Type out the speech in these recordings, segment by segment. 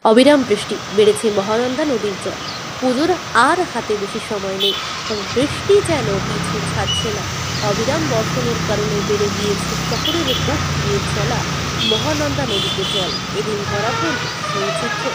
অবিরাম বৃষ্টি, বেড়েছে মহানন্দা নদীর জল। পুজোর আর হাতে বেশি সময় নেই, এবং বৃষ্টি যেন পিছু ছাড়ছে না। অবিরাম বর্ষণের কারণে বেড়ে গিয়েছে শহরের বুক দিয়ে চলা মহানন্দা নদীতে জল। এদিন ধরা পড়ল সেই চিত্র।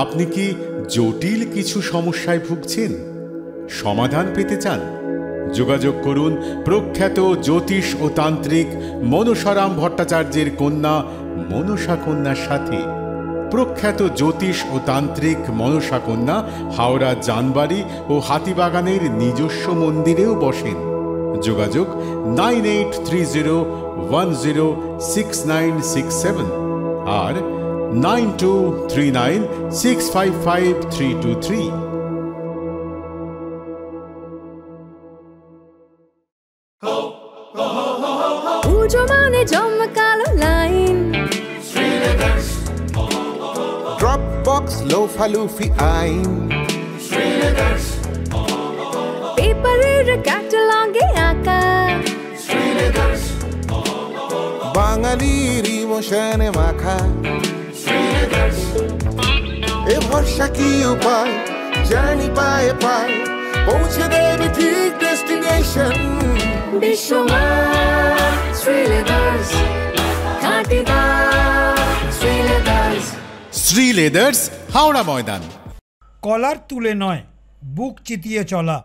আপনি কি জটিল কিছু সমস্যায় ভুগছেন, সমাধান পেতে চান? যোগাযোগ করুন প্রখ্যাত জ্যোতিষ ও তান্ত্রিক মনসারাম ভট্টাচার্যের কন্যা মনসা কন্যার সাথে। প্রখ্যাত জ্যোতিষ ও তান্ত্রিক মনসা কন্যা হাওড়া জানবাড়ি ও হাতিবাগানের নিজস্ব মন্দিরেও বসেন। যোগাযোগ 9830106967 আর 9239655323। পুজো মানে জমকালো লাইন, ড্রপ বক্স লোফালুফি আইন, পেপারের ক্যাটালগে আঁকা, বাঙালির ইমোশনে মাখা। এ ভরসা কি উপায়, জার্নি পায়ে পায় পৌঁছে দেবে ঠিক ডেস্টিনেশন। বিশ্বমান শ্রীলেদার্স, খাঁটিদার শ্রীলেদার্স। শ্রী লেদার্স, হাওড়া ময়দান। কলার তুলে নয়, বুক চিতিয়ে চলা।